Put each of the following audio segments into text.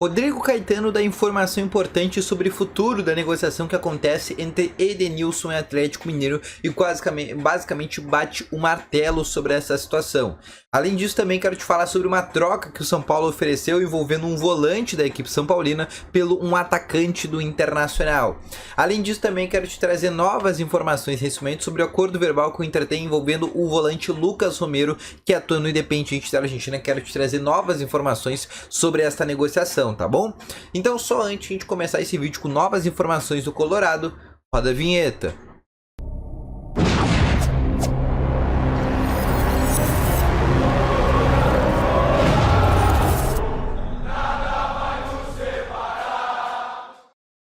Rodrigo Caetano dá informação importante sobre o futuro da negociação que acontece entre Edenilson e Atlético Mineiro e basicamente bate o martelo sobre essa situação. Além disso, também quero te falar sobre uma troca que o São Paulo ofereceu envolvendo um volante da equipe São Paulina pelo um atacante do Internacional. Além disso, também quero te trazer novas informações recentemente sobre o acordo verbal que o Inter tem envolvendo o volante Lucas Romero, que atua no Independiente da Argentina. Quero te trazer novas informações sobre esta negociação, tá bom? Então, só antes de a gente começar esse vídeo com novas informações do Colorado, roda a vinheta.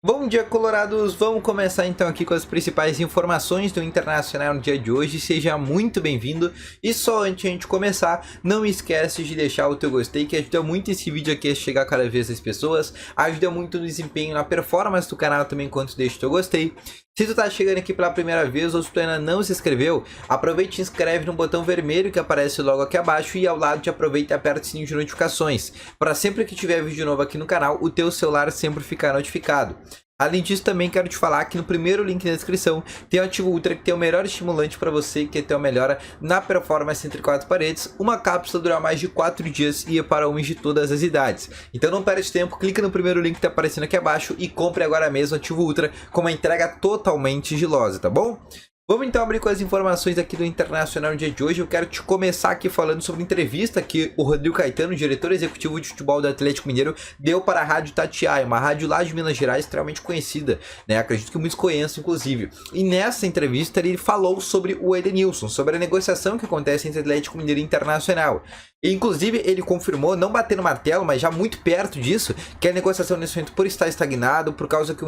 Bom dia, colorados! Vamos começar então aqui com as principais informações do Internacional no dia de hoje. Seja muito bem-vindo. E só antes de a gente começar, não esquece de deixar o teu gostei, que ajuda muito esse vídeo aqui a chegar cada vez às pessoas. Ajuda muito no desempenho, na performance do canal também, enquanto deixa o teu gostei. Se tu tá chegando aqui pela primeira vez ou se tu ainda não se inscreveu, aproveita e se inscreve no botão vermelho que aparece logo aqui abaixo e ao lado te aproveita e aperta o sininho de notificações, para sempre que tiver vídeo novo aqui no canal, o teu celular sempre ficar notificado. Além disso, também quero te falar que no primeiro link na descrição tem o Ativo Ultra, que tem o melhor estimulante para você, que tem a melhora na performance entre quatro paredes. Uma cápsula dura mais de 4 dias e é para homens de todas as idades. Então não perde tempo, clica no primeiro link que está aparecendo aqui abaixo e compre agora mesmo o Ativo Ultra com uma entrega totalmente sigilosa, tá bom? Vamos então abrir com as informações aqui do Internacional no dia de hoje. Eu quero te começar aqui falando sobre a entrevista que o Rodrigo Caetano, diretor executivo de futebol do Atlético Mineiro, deu para a Rádio Itatiaia, uma rádio lá de Minas Gerais extremamente conhecida, né? Acredito que muitos conheçam, inclusive. E nessa entrevista ele falou sobre o Edenilson, sobre a negociação que acontece entre Atlético Mineiro e Internacional. E, inclusive, ele confirmou, não batendo martelo, mas já muito perto disso, que a negociação nesse momento, por estar estagnado, por causa que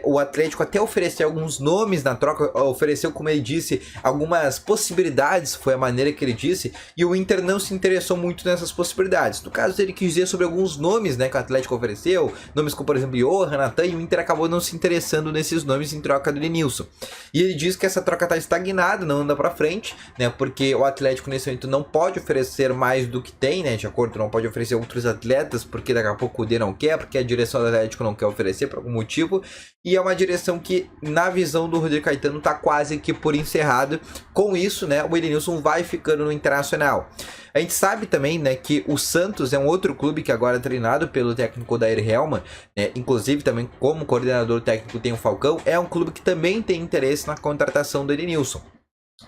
o Atlético até ofereceu alguns nomes na troca, ofereceu, como ele disse, algumas possibilidades, foi a maneira que ele disse, e o Inter não se interessou muito nessas possibilidades. No caso, ele quis dizer sobre alguns nomes, né, que o Atlético ofereceu, nomes como, por exemplo, Johan, Natan, e o Inter acabou não se interessando nesses nomes em troca do Edenilson. E ele diz que essa troca está estagnada, não anda para frente, né, porque o Atlético nesse momento não pode oferecer mais do que tem, né, de acordo, não pode oferecer outros atletas, porque daqui a pouco o D não quer, porque a direção do Atlético não quer oferecer por algum motivo, e é uma direção que, na visão do Rodrigo Caetano, tá quase que por encerrado. Com isso, né, o Edenilson vai ficando no Internacional. A gente sabe também, né, que o Santos é um outro clube que agora é treinado pelo técnico Odair Hellmann, né, inclusive também como coordenador técnico tem o Falcão, é um clube que também tem interesse na contratação do Edenilson.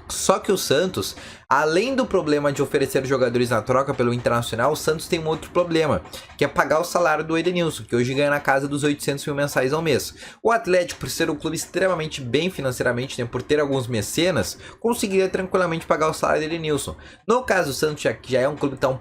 Só que o Santos, além do problema de oferecer jogadores na troca pelo Internacional, o Santos tem um outro problema, que é pagar o salário do Edenilson, que hoje ganha na casa dos 800 mil mensais ao mês. O Atlético, por ser um clube extremamente bem financeiramente, né, por ter alguns mecenas, conseguiria tranquilamente pagar o salário do Edenilson. No caso do Santos, que já é um clube que está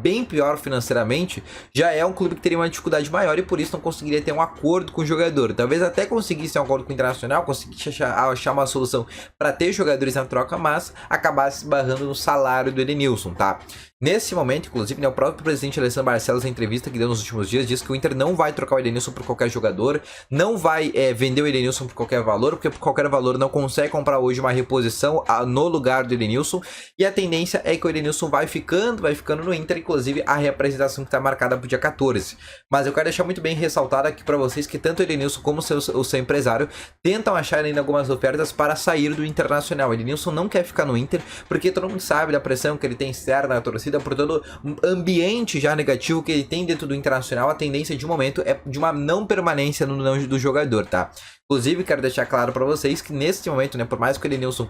bem pior financeiramente, já é um clube que teria uma dificuldade maior e por isso não conseguiria ter um acordo com o jogador. Talvez até conseguisse um acordo com o Internacional, conseguisse achar uma solução para ter jogadores na troca, mas acabasse esbarrando no salário do Edenilson, tá? Nesse momento, inclusive, né, o próprio presidente Alessandro Barcelos, na entrevista que deu nos últimos dias, disse que o Inter não vai trocar o Edenilson por qualquer jogador, não vai vender o Edenilson por qualquer valor, porque por qualquer valor não consegue comprar hoje uma reposição no lugar do Edenilson, e a tendência é que o Edenilson vai ficando no Inter, inclusive a representação que está marcada para o dia 14. Mas eu quero deixar muito bem ressaltado aqui para vocês que tanto o Edenilson como o seu empresário tentam achar ainda algumas ofertas para sair do Internacional. O Edenilson não quer ficar no Inter, porque todo mundo sabe da pressão que ele tem externa na torcida, por todo o ambiente já negativo que ele tem dentro do Internacional. A tendência de momento é de uma não permanência do jogador, tá? Inclusive, quero deixar claro para vocês que nesse momento, né, por mais que o Edenilson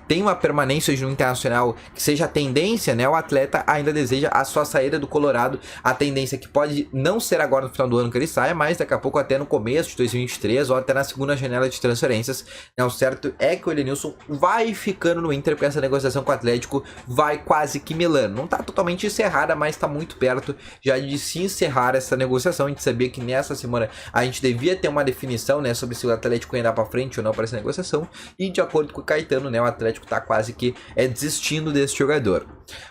tenha uma permanência no Internacional que seja a tendência, né, o atleta ainda deseja a sua saída do Colorado. A tendência que pode não ser agora no final do ano que ele saia, mas daqui a pouco até no começo de 2023 ou até na segunda janela de transferências. Né, o certo é que o Edenilson vai ficando no Inter, porque essa negociação com o Atlético vai quase que melando. Não tá totalmente encerrada, mas tá muito perto já de se encerrar essa negociação. A gente sabia que nessa semana a gente devia ter uma definição, né, sobre se o Atlético ia andar para frente ou não para essa negociação, e de acordo com o Caetano, né, o Atlético tá quase que desistindo desse jogador.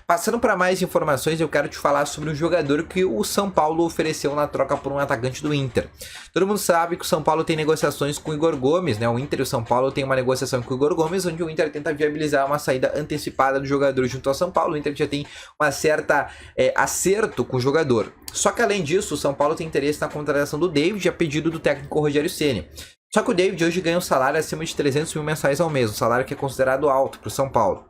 Passando para mais informações, eu quero te falar sobre um jogador que o São Paulo ofereceu na troca por um atacante do Inter. Todo mundo sabe que o São Paulo tem negociações com o Igor Gomes, né? O Inter e o São Paulo tem uma negociação com o Igor Gomes, onde o Inter tenta viabilizar uma saída antecipada do jogador junto ao São Paulo. O Inter já tem uma certa acerto com o jogador. Só que além disso, o São Paulo tem interesse na contratação do David a pedido do técnico Rogério Ceni. Só que o David hoje ganha um salário acima de 300 mil mensais ao mês, um salário que é considerado alto para o São Paulo.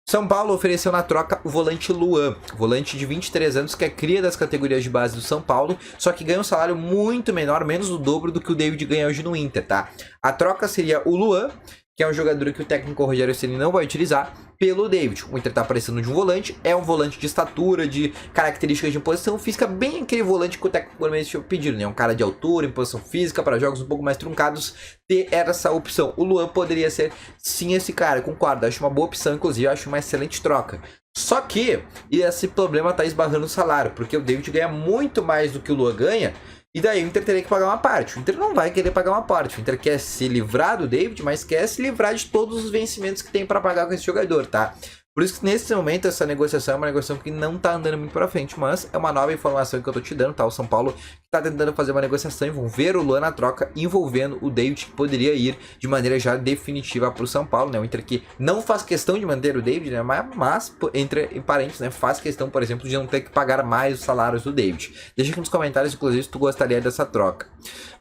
São Paulo ofereceu na troca o volante Luan, volante de 23 anos que é cria das categorias de base do São Paulo, só que ganha um salário muito menor, menos do dobro do que o David ganha hoje no Inter, tá? A troca seria o Luan, que é um jogador que o técnico Rogério Ceni não vai utilizar, pelo David. O Inter tá precisando de um volante, é um volante de estatura, de características de posição física, bem aquele volante que o técnico Gomes tinha pedido, né? Um cara de altura, em posição física, para jogos um pouco mais truncados, ter essa opção. O Luan poderia ser, sim, esse cara, concordo, acho uma boa opção, inclusive, acho uma excelente troca. Só que esse problema tá esbarrando no salário, porque o David ganha muito mais do que o Luan ganha, e daí o Inter teria que pagar uma parte. O Inter não vai querer pagar uma parte. O Inter quer se livrar do David, mas quer se livrar de todos os vencimentos que tem para pagar com esse jogador, tá? Por isso que nesse momento essa negociação é uma negociação que não tá andando muito pra frente, mas é uma nova informação que eu tô te dando, tá? O São Paulo tá tentando fazer uma negociação, envolver o Luan na troca, envolvendo o David, que poderia ir de maneira já definitiva pro São Paulo, né? O Inter que não faz questão de manter o David, né? Mas entre parênteses, né? Faz questão, por exemplo, de não ter que pagar mais os salários do David. Deixa aqui nos comentários, inclusive, se tu gostaria dessa troca.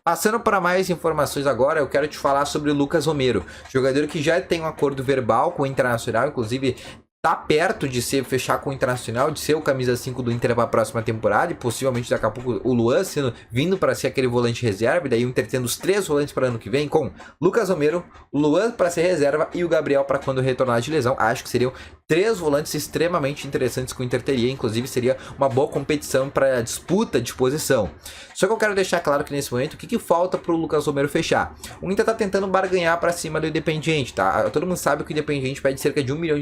Passando para mais informações agora, eu quero te falar sobre o Lucas Romero, jogador que já tem um acordo verbal com o Internacional, inclusive tá perto de fechar com o Internacional, de ser o camisa 5 do Inter para a próxima temporada, e possivelmente daqui a pouco o Luan vindo para ser aquele volante reserva, e daí o Inter tendo os 3 volantes para ano que vem, com Lucas Romero, Luan para ser reserva e o Gabriel para quando retornar de lesão. Acho que seriam 3 volantes extremamente interessantes que o Inter teria, inclusive seria uma boa competição para disputa de posição. Só que eu quero deixar claro que nesse momento, o que falta para o Lucas Romero fechar? O Inter tá tentando barganhar para cima do Independiente, tá? Todo mundo sabe que o Independiente pede cerca de $1 milhão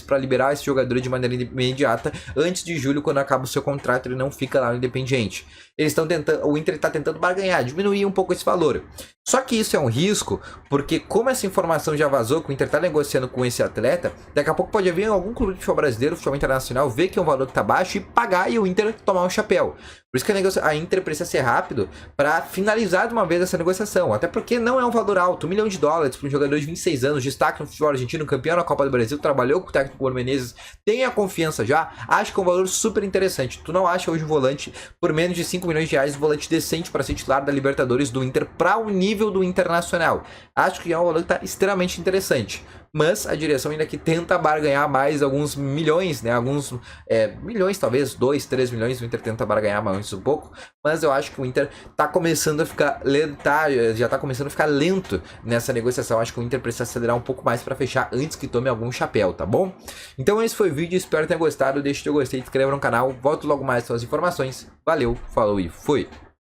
para liberar esse jogador de maneira imediata antes de julho, quando acaba o seu contrato, ele não fica lá no Independiente. Eles estão tentando, o Inter está tentando barganhar, diminuir um pouco esse valor. Só que isso é um risco, porque como essa informação já vazou, que o Inter está negociando com esse atleta, daqui a pouco pode haver algum clube de futebol brasileiro, futebol internacional, ver que é um valor que está baixo e pagar, e o Inter tomar um chapéu. Por isso que a Inter precisa ser rápido para finalizar de uma vez essa negociação. Até porque não é um valor alto. $1 milhão para um jogador de 26 anos, destaque no futebol argentino, campeão na Copa do Brasil, trabalhou com o técnico Mano Menezes, tem a confiança já. Acho que é um valor super interessante. Tu não acha hoje um volante por menos de $5 milhões, um volante decente para ser titular da Libertadores do Inter para o nível do Internacional. Acho que é um valor que está extremamente interessante. Mas a direção ainda que tenta barganhar mais alguns milhões, né? Alguns milhões, talvez 2, 3 milhões, o Inter tenta barganhar mais um pouco, mas eu acho que o Inter tá começando a ficar lento, já tá começando a ficar lento nessa negociação. Acho que o Inter precisa acelerar um pouco mais para fechar antes que tome algum chapéu, tá bom? Então esse foi o vídeo, espero que tenha gostado, deixa o teu gostei, se inscreva no canal, volto logo mais com as informações. Valeu, falou e fui!